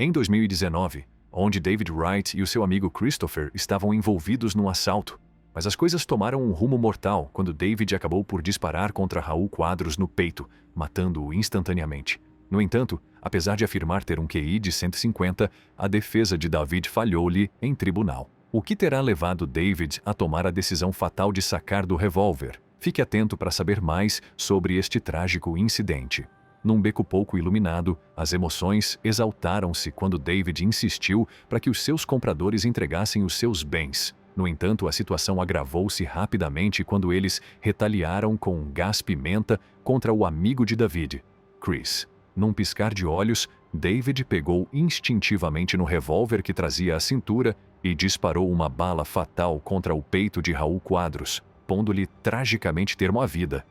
Em 2019, onde David Wright e o seu amigo Christopher estavam envolvidos num assalto, mas as coisas tomaram um rumo mortal quando David acabou por disparar contra Raul Quadros no peito, matando-o instantaneamente. No entanto, apesar de afirmar ter um QI de 150, a defesa de David falhou-lhe em tribunal. O que terá levado David a tomar a decisão fatal de sacar do revólver? Fique atento para saber mais sobre este trágico incidente. Num beco pouco iluminado, as emoções exaltaram-se quando David insistiu para que os seus compradores entregassem os seus bens. No entanto, a situação agravou-se rapidamente quando eles retaliaram com gás-pimenta contra o amigo de David, Chris. Num piscar de olhos, David pegou instintivamente no revólver que trazia à cintura e disparou uma bala fatal contra o peito de Raul Quadros, pondo-lhe tragicamente termo à vida.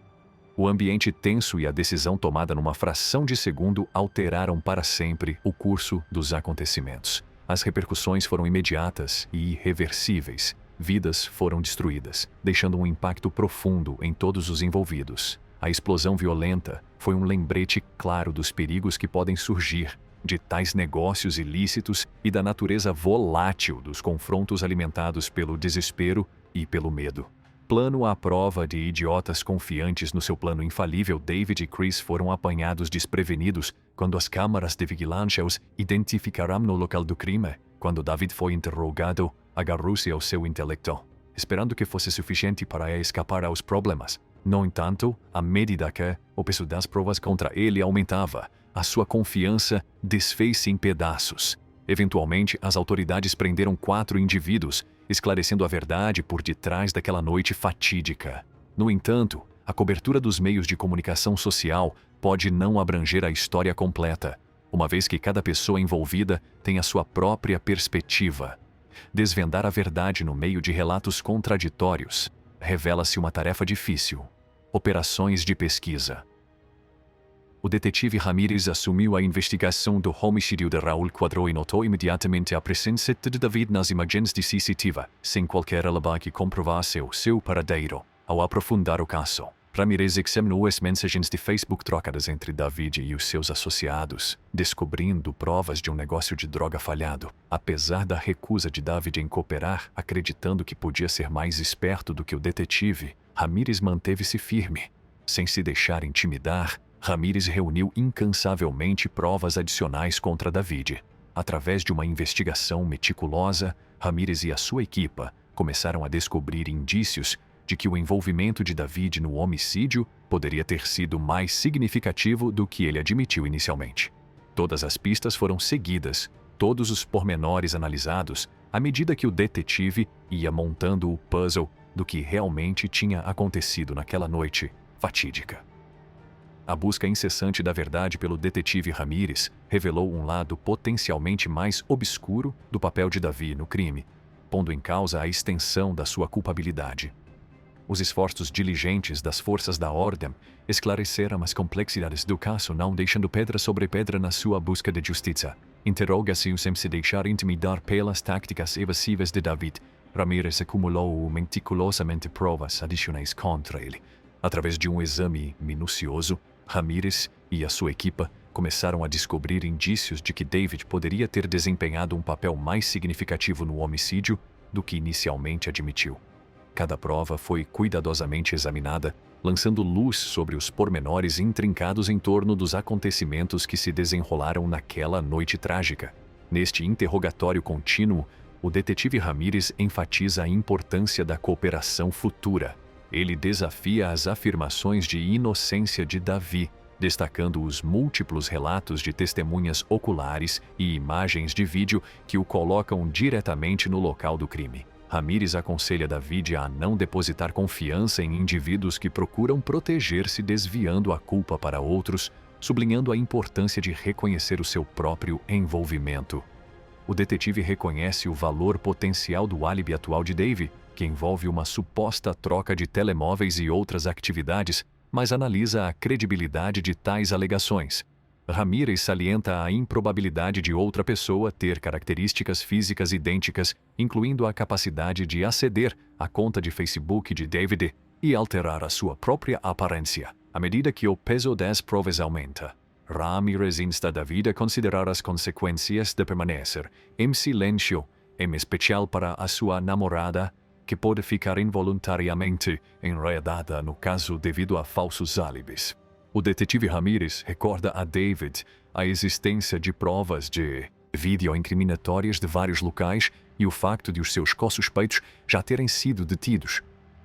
O ambiente tenso e a decisão tomada numa fração de segundo alteraram para sempre o curso dos acontecimentos. As repercussões foram imediatas e irreversíveis. Vidas foram destruídas, deixando um impacto profundo em todos os envolvidos. A explosão violenta foi um lembrete claro dos perigos que podem surgir de tais negócios ilícitos e da natureza volátil dos confrontos alimentados pelo desespero e pelo medo. Plano à prova de idiotas confiantes no seu plano infalível, David e Chris foram apanhados desprevenidos quando as câmaras de vigilância os identificaram no local do crime. Quando David foi interrogado, agarrou-se ao seu intelecto, esperando que fosse suficiente para escapar aos problemas. No entanto, à medida que o peso das provas contra ele aumentava, a sua confiança desfez-se em pedaços. Eventualmente, as autoridades prenderam 4 indivíduos, esclarecendo a verdade por detrás daquela noite fatídica. No entanto, a cobertura dos meios de comunicação social pode não abranger a história completa, uma vez que cada pessoa envolvida tem a sua própria perspectiva. Desvendar a verdade no meio de relatos contraditórios revela-se uma tarefa difícil. Operações de pesquisa. O detetive Ramírez assumiu a investigação do homicídio de Raul Quadros e notou imediatamente a presença de David nas imagens de CCTV, sem qualquer alibê que comprovasse o seu paradeiro. Ao aprofundar o caso, Ramírez examinou as mensagens de Facebook trocadas entre David e os seus associados, descobrindo provas de um negócio de droga falhado. Apesar da recusa de David em cooperar, acreditando que podia ser mais esperto do que o detetive, Ramírez manteve-se firme. Sem se deixar intimidar, Ramírez reuniu incansavelmente provas adicionais contra David. Através de uma investigação meticulosa, Ramírez e a sua equipa começaram a descobrir indícios de que o envolvimento de David no homicídio poderia ter sido mais significativo do que ele admitiu inicialmente. Todas as pistas foram seguidas, todos os pormenores analisados, à medida que o detetive ia montando o puzzle do que realmente tinha acontecido naquela noite fatídica. A busca incessante da verdade pelo detetive Ramírez revelou um lado potencialmente mais obscuro do papel de David no crime, pondo em causa a extensão da sua culpabilidade. Os esforços diligentes das forças da ordem esclareceram as complexidades do caso, não deixando pedra sobre pedra na sua busca de justiça. Interroga-se sem se deixar intimidar pelas táticas evasivas de David. Ramírez acumulou meticulosamente provas adicionais contra ele. Através de um exame minucioso, Ramírez e a sua equipa começaram a descobrir indícios de que David poderia ter desempenhado um papel mais significativo no homicídio do que inicialmente admitiu. Cada prova foi cuidadosamente examinada, lançando luz sobre os pormenores intrincados em torno dos acontecimentos que se desenrolaram naquela noite trágica. Neste interrogatório contínuo, o detetive Ramírez enfatiza a importância da cooperação futura. Ele desafia as afirmações de inocência de David, destacando os múltiplos relatos de testemunhas oculares e imagens de vídeo que o colocam diretamente no local do crime. Ramírez aconselha David a não depositar confiança em indivíduos que procuram proteger-se desviando a culpa para outros, sublinhando a importância de reconhecer o seu próprio envolvimento. O detetive reconhece o valor potencial do álibi atual de David, que envolve uma suposta troca de telemóveis e outras atividades, mas analisa a credibilidade de tais alegações. Ramírez salienta a improbabilidade de outra pessoa ter características físicas idênticas, incluindo a capacidade de aceder à conta de Facebook de David e alterar a sua própria aparência, à medida que o peso das provas aumenta. Ramirez insta David a considerar as consequências de permanecer em silêncio, em especial para a sua namorada, que pode ficar involuntariamente enredada no caso devido a falsos álibis. O detetive Ramirez recorda a David a existência de provas de vídeo incriminatórias de vários locais e o facto de os seus co-suspeitos já terem sido detidos.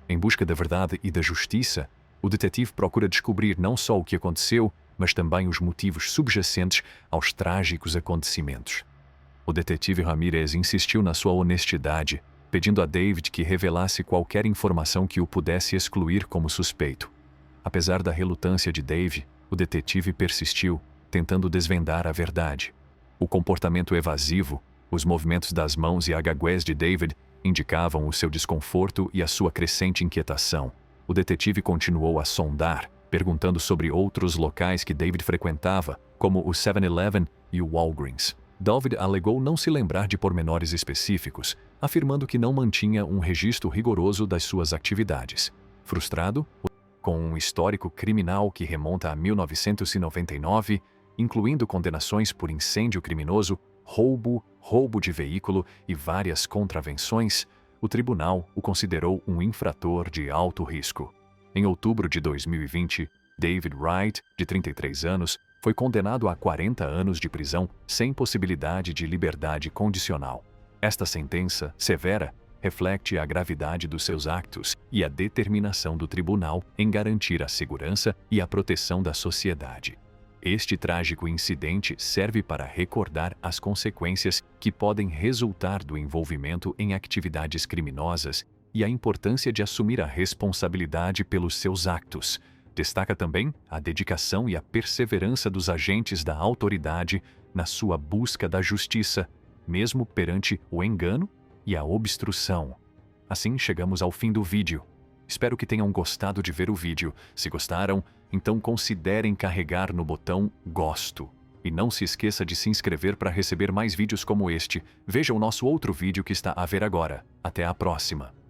Em busca da verdade e da justiça, o detetive procura descobrir não só o que aconteceu, mas também os motivos subjacentes aos trágicos acontecimentos. O detetive Ramirez insistiu na sua honestidade, pedindo a David que revelasse qualquer informação que o pudesse excluir como suspeito. Apesar da relutância de Dave, o detetive persistiu, tentando desvendar a verdade. O comportamento evasivo, os movimentos das mãos e a gaguez de David indicavam o seu desconforto e a sua crescente inquietação. O detetive continuou a sondar, perguntando sobre outros locais que David frequentava, como o 7-Eleven e o Walgreens. David alegou não se lembrar de pormenores específicos, afirmando que não mantinha um registro rigoroso das suas atividades. Frustrado, com um histórico criminal que remonta a 1999, incluindo condenações por incêndio criminoso, roubo de veículo e várias contravenções, o tribunal o considerou um infrator de alto risco. Em outubro de 2020, David Wright, de 33 anos, foi condenado a 40 anos de prisão sem possibilidade de liberdade condicional. Esta sentença, severa, reflete a gravidade dos seus actos e a determinação do tribunal em garantir a segurança e a proteção da sociedade. Este trágico incidente serve para recordar as consequências que podem resultar do envolvimento em atividades criminosas e a importância de assumir a responsabilidade pelos seus actos. Destaca também a dedicação e a perseverança dos agentes da autoridade na sua busca da justiça, mesmo perante o engano e a obstrução. Assim chegamos ao fim do vídeo. Espero que tenham gostado de ver o vídeo. Se gostaram, então considerem carregar no botão Gosto. E não se esqueça de se inscrever para receber mais vídeos como este. Veja o nosso outro vídeo que está a ver agora. Até a próxima!